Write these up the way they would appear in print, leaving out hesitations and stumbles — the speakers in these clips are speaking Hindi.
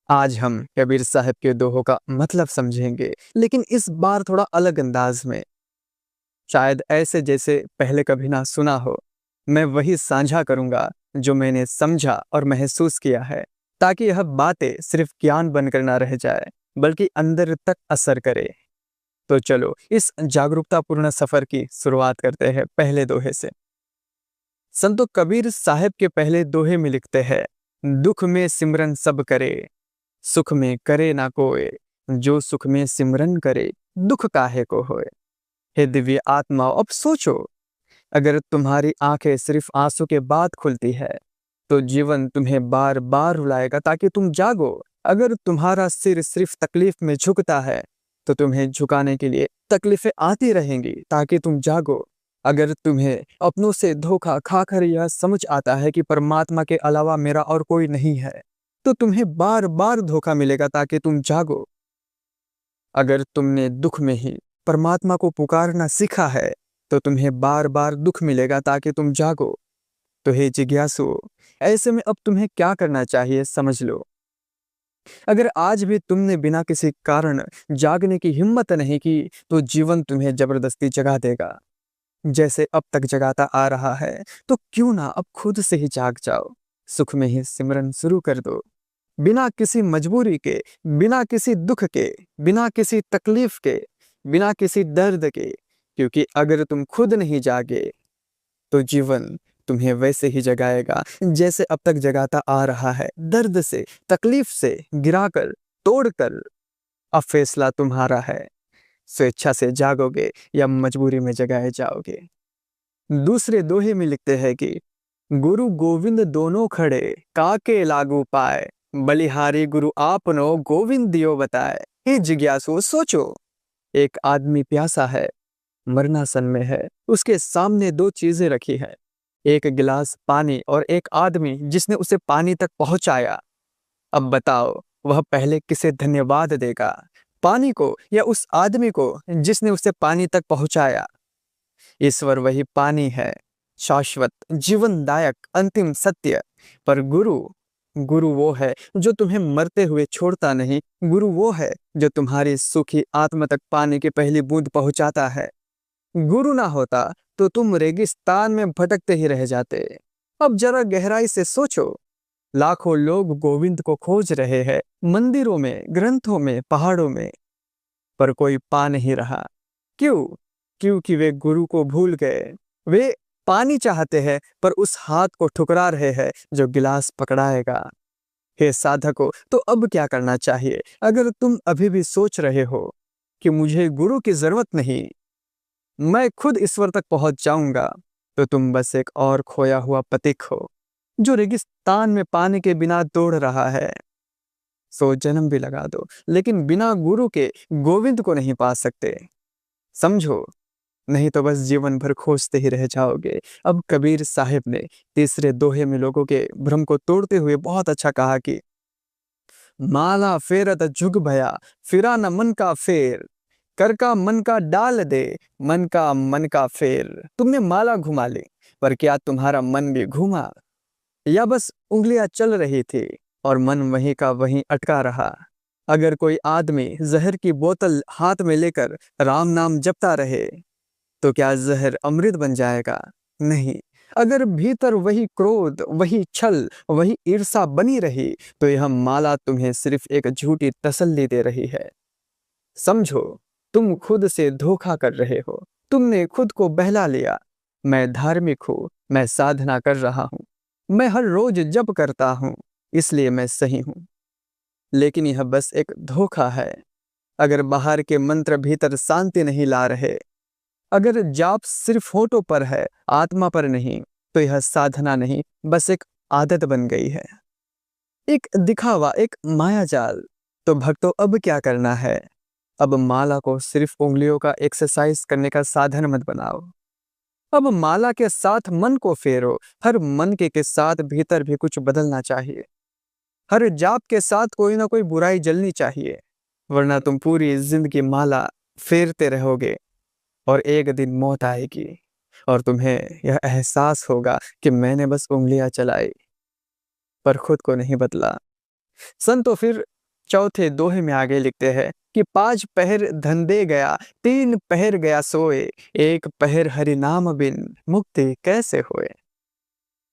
आज हम कबीर साहब के दोहों का मतलब समझेंगे, लेकिन इस बार थोड़ा अलग अंदाज में। शायद ऐसे जैसे पहले कभी ना सुना हो। मैं वही साझा करूंगा जो मैंने समझा और महसूस किया है, ताकि यह बातें सिर्फ ज्ञान बनकर ना रह जाए, बल्कि अंदर तक असर करे। तो चलो इस जागरूकतापूर्ण सफर की शुरुआत करते हैं पहले दोहे से। संतो कबीर साहब के पहले दोहे में लिखते हैं, दुख में सिमरन सब करे, सुख में करे ना कोय, जो सुख में सिमरन करे, दुख काहे को होए। हे दिव्य आत्मा, अब सोचो, अगर तुम्हारी आंखें सिर्फ आंसू के बाद खुलती है तो जीवन तुम्हें बार बार रुलाएगा ताकि तुम जागो। अगर तुम्हारा सिर सिर्फ तकलीफ में झुकता है तो तुम्हें झुकाने के लिए तकलीफें आती रहेंगी ताकि तुम जागो। अगर तुम्हें अपनों से धोखा खाकर यह समझ आता है कि परमात्मा के अलावा मेरा और कोई नहीं है, तो तुम्हें बार बार धोखा मिलेगा ताकि तुम जागो। अगर तुमने दुख में ही परमात्मा को पुकारना सीखा है तो तुम्हें बार बार दुख मिलेगा ताकि तुम जागो। तो हे जिज्ञासु, ऐसे में अब तुम्हें क्या करना चाहिए समझ लो। अगर आज भी तुमने बिना किसी कारण जागने की हिम्मत नहीं की तो जीवन तुम्हें जबरदस्ती जगा देगा, जैसे अब तक जगाता आ रहा है। तो क्यों ना अब खुद से ही जाग जाओ, सुख में ही सिमरन शुरू कर दो, बिना किसी मजबूरी के, बिना किसी दुख के, बिना किसी तकलीफ के, बिना किसी दर्द के। क्योंकि अगर तुम खुद नहीं जागे तो जीवन तुम्हें वैसे ही जगाएगा जैसे अब तक जगाता आ रहा है, दर्द से, तकलीफ से, गिराकर, तोड़कर। अब फैसला तुम्हारा है, स्वेच्छा से जागोगे या मजबूरी में जगाए जाओगे। दूसरे दोहे में लिखते हैं कि गुरु गोविंद दोनों खड़े, काके लागू पाए, बलिहारी गुरु आपनो गोविंद दियो बताए। हे जिज्ञासु, सोचो, एक आदमी प्यासा है, मरनासन में है, उसके सामने दो चीजें रखी है, एक गिलास पानी और एक आदमी जिसने उसे पानी तक पहुंचाया। अब बताओ, वह पहले किसे धन्यवाद देगा, पानी को या उस आदमी को जिसने उसे पानी तक पहुंचाया। ईश्वर वही पानी है, शाश्वत, जीवनदायक, अंतिम सत्य। पर गुरु, गुरु वो है जो तुम्हें मरते हुए छोड़ता नहीं। गुरु वो है जो तुम्हारी सूखी आत्मा तक पानी की पहली बूंद पहुंचाता है। गुरु ना होता तो तुम रेगिस्तान में भटकते ही रह जाते। अब जरा गहराई से सोचो, लाखों लोग गोविंद को खोज रहे हैं, मंदिरों में, ग्रंथों में, पहाड़ों में, पर कोई पा नहीं रहा। क्यों? क्योंकि वे गुरु को भूल गए। वे पानी चाहते हैं पर उस हाथ को ठुकरा रहे हैं जो गिलास पकड़ाएगा। हे साधको, तो अब क्या करना चाहिए? अगर तुम अभी भी सोच रहे हो कि मुझे गुरु की जरूरत नहीं, मैं खुद ईश्वर तक पहुंच जाऊंगा, तो तुम बस एक और खोया हुआ पथिक हो जो रेगिस्तान में पानी के बिना दौड़ रहा है। 100 जन्म भी लगा दो, लेकिन बिना गुरु के गोविंद को नहीं पा सकते। समझो, नहीं तो बस जीवन भर खोजते ही रह जाओगे। अब कबीर साहिब ने तीसरे दोहे में लोगों के भ्रम को तोड़ते हुए बहुत अच्छा कहा कि माला फेरत जुग भया, फिरा न मन का फेर, कर का मन का डाल दे, मन का फेर। तुमने माला घुमा ली, पर क्या तुम्हारा मन भी घूमा, या बस उंगलियां चल रही थी और मन वहीं का वहीं अटका रहा? अगर कोई आदमी जहर की बोतल हाथ में लेकर राम नाम जपता रहे तो क्या जहर अमृत बन जाएगा? नहीं। अगर भीतर वही क्रोध, वही छल, वही ईर्षा बनी रही तो यह माला तुम्हें सिर्फ एक झूठी तसल्ली दे रही है। समझो, तुम खुद से धोखा कर रहे हो। तुमने खुद को बहला लिया, मैं धार्मिक हूं, मैं साधना कर रहा हूं, मैं हर रोज जप करता हूं, इसलिए मैं सही हूं। लेकिन यह बस एक धोखा है। अगर बाहर के मंत्र भीतर शांति नहीं ला रहे, अगर जाप सिर्फ होठों पर है, आत्मा पर नहीं, तो यह साधना नहीं, बस एक आदत बन गई है, एक दिखावा, एक मायाजाल। तो भक्तों, अब क्या करना है? अब माला को सिर्फ उंगलियों का एक्सरसाइज करने का साधन मत बनाओ। अब माला के साथ मन को फेरो। हर मन के साथ भीतर भी कुछ बदलना चाहिए। हर जाप के साथ कोई ना कोई बुराई जलनी चाहिए, वरना तुम पूरी जिंदगी माला फेरते रहोगे और एक दिन मौत आएगी और तुम्हें यह एहसास होगा कि मैंने बस उंगलियां चलाई पर खुद को नहीं बदला। संतो, फिर चौथे दोहे में आगे लिखते हैं कि 5 पहर धंधे गया, 3 पहर गया सोए, 1 पहर हरि नाम बिन मुक्ति कैसे होए।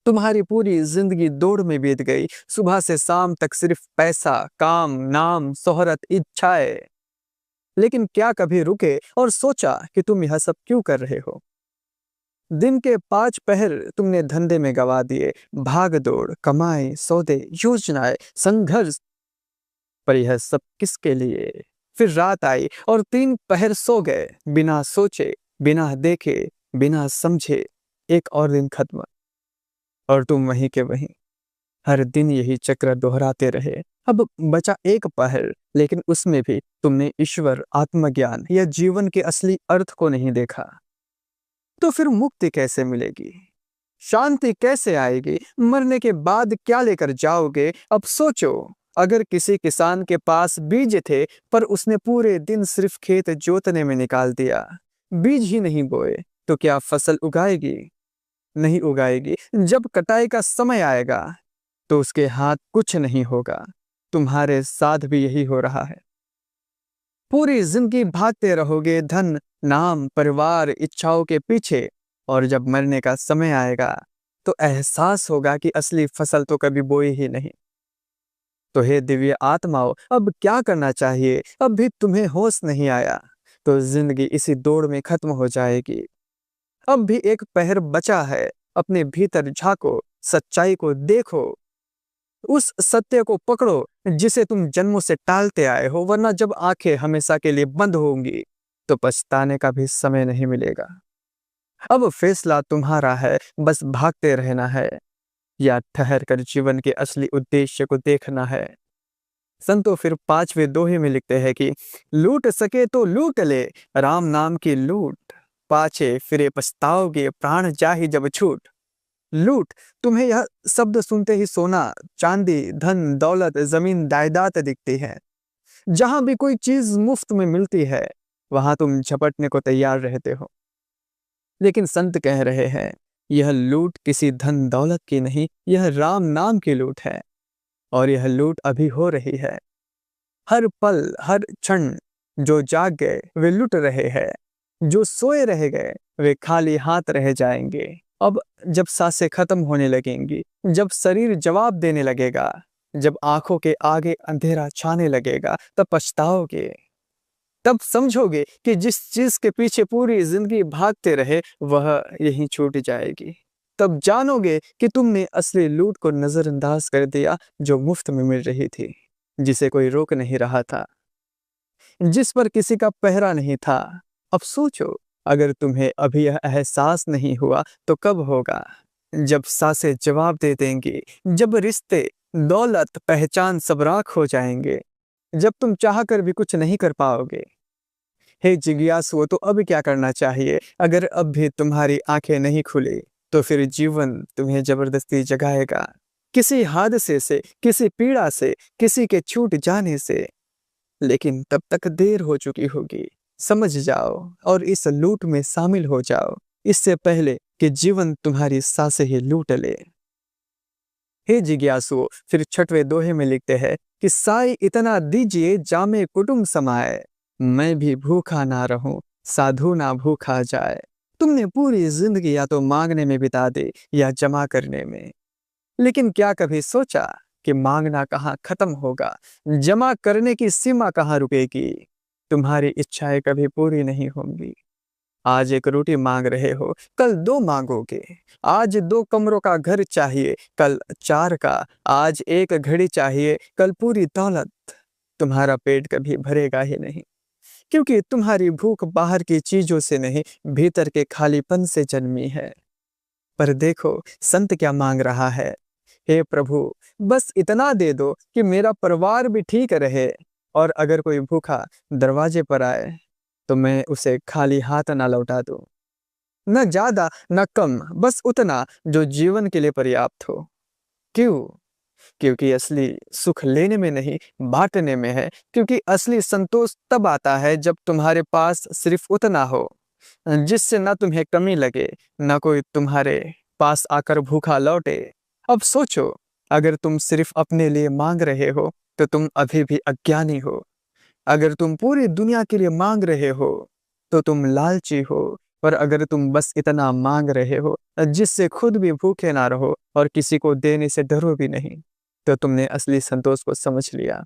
तुम्हारी पूरी जिंदगी दौड़ में बीत गई, सुबह से शाम तक सिर्फ पैसा, काम, नाम, शोहरत, इच्छाएं। लेकिन क्या कभी रुके और सोचा कि तुम यह सब क्यों कर रहे हो। दिन के 5 पहर तुमने धंधे में गवा दिए, भाग दौड़, कमाई, सौदे, योजनाएं, संघर्ष, पर यह सब किसके लिए। फिर रात आई और 3 पहर सो गए, बिना सोचे, बिना देखे, बिना समझे। एक और दिन खत्म और तुम वहीं के वहीं, हर दिन यही चक्र दोहराते रहे। अब बचा 1 पहर, लेकिन उसमें भी तुमने ईश्वर, आत्मज्ञान या जीवन के असली अर्थ को नहीं देखा। तो फिर मुक्ति कैसे मिलेगी, शांति कैसे आएगी, मरने के बाद क्या लेकर जाओगे। अब सोचो, अगर किसी किसान के पास बीज थे पर उसने पूरे दिन सिर्फ खेत जोतने में निकाल दिया, बीज ही नहीं बोए, तो क्या फसल उगाएगी? नहीं उगाएगी। जब कटाई का समय आएगा तो उसके हाथ कुछ नहीं होगा। तुम्हारे साथ भी यही हो रहा है। पूरी जिंदगी भागते रहोगे धन, नाम, परिवार, इच्छाओं के पीछे, और जब मरने का समय आएगा तो एहसास होगा कि असली फसल तो कभी बोई ही नहीं। तो हे दिव्य आत्माओं, अब क्या करना चाहिए? अब भी तुम्हें होश नहीं आया तो जिंदगी इसी दौड़ में खत्म हो जाएगी। अब भी 1 पहर बचा है, अपने भीतर झांको, सच्चाई को देखो, उस सत्य को पकड़ो जिसे तुम जन्मों से टालते आए हो, वरना जब आंखें हमेशा के लिए बंद होंगी तो पछताने का भी समय नहीं मिलेगा। अब फैसला तुम्हारा है, बस भागते रहना है या ठहर कर जीवन के असली उद्देश्य को देखना है। संतो फिर 5वें दोहे में लिखते हैं कि लूट सके तो लूट ले, राम नाम की लूट, पाछे फिरे पछताओगे, प्राण जाहि जब छूट। लूट, तुम्हें यह शब्द सुनते ही सोना, चांदी, धन, दौलत, जमीन, जायदाद दिखती है। जहां भी कोई चीज मुफ्त में मिलती है वहां तुम झपटने को तैयार रहते हो। लेकिन संत कह रहे हैं, यह लूट किसी धन दौलत की नहीं, यह राम नाम की लूट है। और यह लूट अभी हो रही है। हर पल, हर क्षण जो जाग गए वे लुट रहे हैं, जो सोए रह गए वे खाली हाथ रह जाएंगे। अब जब सांसें खत्म होने लगेंगी, जब शरीर जवाब देने लगेगा, जब आंखों के आगे अंधेरा छाने लगेगा, तब पछताओगे। तब समझोगे कि जिस चीज के पीछे पूरी जिंदगी भागते रहे वह यहीं छूट जाएगी। तब जानोगे कि तुमने असली लूट को नजरअंदाज कर दिया, जो मुफ्त में मिल रही थी, जिसे कोई रोक नहीं रहा था, जिस पर किसी का पहरा नहीं था। अब सोचो, अगर तुम्हें अभी यह एहसास नहीं हुआ तो कब होगा? जब सांसें जवाब दे देंगी, जब रिश्ते, दौलत, पहचान सब राख हो जाएंगे, जब तुम चाहकर भी कुछ नहीं कर पाओगे। हे जिज्ञासुओं, तो अब क्या करना चाहिए? अगर अब भी तुम्हारी आंखें नहीं खुली तो फिर जीवन तुम्हें जबरदस्ती जगाएगा, किसी हादसे से, किसी पीड़ा से, किसी के छूट जाने से। लेकिन तब तक देर हो चुकी होगी। समझ जाओ और इस लूट में शामिल हो जाओ, इससे पहले कि जीवन तुम्हारी सांसें ही लूट ले। हे जिज्ञासुओं, फिर 6वें दोहे में लिखते हैं कि साई इतना दीजिए जामे कुटुंब समाए, मैं भी भूखा ना रहूं, साधु ना भूखा जाए। तुमने पूरी जिंदगी या तो मांगने में बिता दी या जमा करने में, लेकिन क्या कभी सोचा कि मांगना कहाँ खत्म होगा, जमा करने की सीमा कहाँ रुकेगी? तुम्हारी इच्छाएं कभी पूरी नहीं होंगी। आज 1 रोटी मांग रहे हो, कल 2 मांगोगे। आज 2 कमरों का घर चाहिए, कल 4 का। आज 1 घड़ी चाहिए, कल पूरी दौलत। तुम्हारा पेट कभी भरेगा ही नहीं, क्योंकि तुम्हारी भूख बाहर की चीजों से नहीं, भीतर के खालीपन से जन्मी है। पर देखो संत क्या मांग रहा है, हे प्रभु, बस इतना दे दो कि मेरा परिवार भी ठीक रहे, और अगर कोई भूखा दरवाजे पर आए तो मैं उसे खाली हाथ ना लौटा दूं। न ज्यादा न कम, बस उतना जो जीवन के लिए पर्याप्त हो। क्यों? क्योंकि असली सुख लेने में नहीं, बांटने में है। क्योंकि असली संतोष तब आता है जब तुम्हारे पास सिर्फ उतना हो जिससे ना तुम्हें कमी लगे, ना कोई तुम्हारे पास आकर भूखा लौटे। अब सोचो, अगर तुम सिर्फ अपने लिए मांग रहे हो तो तुम अभी भी अज्ञानी हो। अगर तुम पूरी दुनिया के लिए मांग रहे हो तो तुम लालची हो। और अगर तुम बस इतना मांग रहे हो जिससे खुद भी भूखे ना रहो और किसी को देने से डरो भी नहीं, तो तुमने असली संतोष को समझ लिया।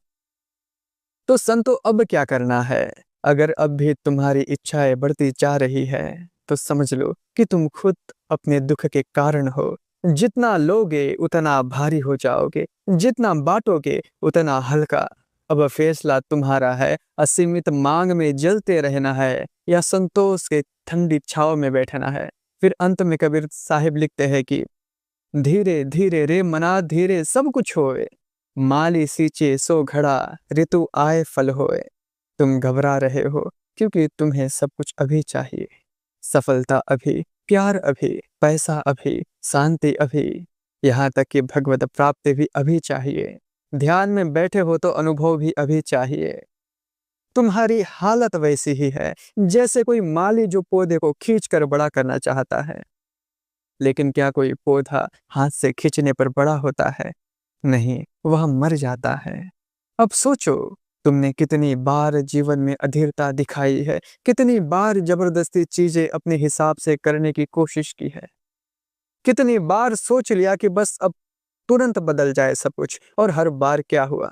तो संतो, अब क्या करना है? अगर अब भी तुम्हारी इच्छाएं बढ़ती जा रही है तो समझ लो कि तुम खुद अपने दुख के कारण हो। जितना लोगे उतना भारी हो जाओगे, जितना बांटोगे उतना हल्का। अब फैसला तुम्हारा है, असीमित मांग में जलते रहना है या संतोष के ठंडी छाव में बैठना है। फिर अंत में कबीर साहिब लिखते हैं कि धीरे धीरे रे मना धीरे सब कुछ होए, माली सींचे सो घड़ा ऋतु आए फल होए। तुम घबरा रहे हो क्योंकि तुम्हें सब कुछ अभी चाहिए। सफलता अभी, प्यार अभी, पैसा अभी, शांति अभी, यहाँ तक कि भगवत प्राप्ति भी अभी चाहिए। ध्यान में बैठे हो तो अनुभव भी अभी चाहिए। तुम्हारी हालत वैसी ही है जैसे कोई माली जो पौधे को खींचकर बड़ा करना चाहता है। लेकिन क्या कोई पौधा हाथ से खींचने पर बड़ा होता है? नहीं, वह मर जाता है। अब सोचो, तुमने कितनी बार जीवन में अधीरता दिखाई है, कितनी बार जबरदस्ती चीजें अपने हिसाब से करने की कोशिश की है, कितनी बार सोच लिया कि बस अब तुरंत बदल जाए सब कुछ, और हर बार क्या हुआ?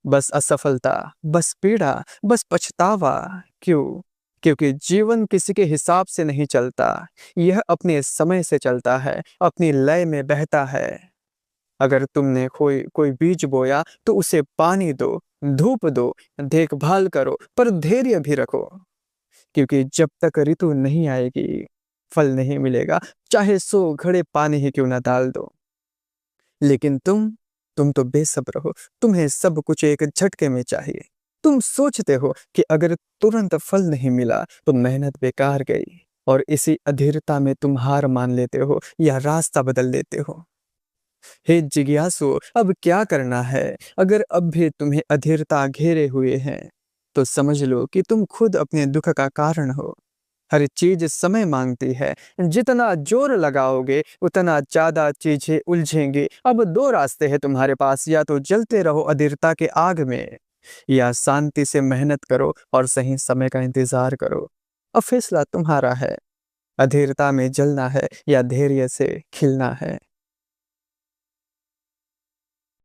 बस असफलता, बस पीड़ा, बस पछतावा। क्यों? क्योंकि जीवन किसी के हिसाब से नहीं चलता, यह अपने समय से चलता है, अपनी लय में बहता है। अगर तुमने कोई कोई बीज बोया तो उसे पानी दो, धूप दो, देखभाल करो, पर धैर्य भी रखो। क्योंकि जब तक ऋतु नहीं आएगी फल नहीं मिलेगा, चाहे 100 घड़े पानी ही क्यों ना डाल दो। लेकिन तुम तो बेसब्र हो, तुम्हें सब कुछ एक झटके में चाहिए। तुम सोचते हो कि अगर तुरंत फल नहीं मिला तो मेहनत बेकार गई, और इसी अधीरता में तुम हार मान लेते हो या रास्ता बदल लेते हो। हे जिज्ञासु, अब क्या करना है? अगर अब भी तुम्हें अधीरता घेरे हुए हैं तो समझ लो कि तुम खुद अपने दुख का कारण हो। हर चीज समय मांगती है, जितना जोर लगाओगे उतना ज्यादा चीजें उलझेंगी। अब 2 रास्ते हैं तुम्हारे पास, या तो जलते रहो अधीरता के आग में, या शांति से मेहनत करो और सही समय का इंतजार करो। अब फैसला तुम्हारा है, अधीरता में जलना है या धैर्य से खिलना है।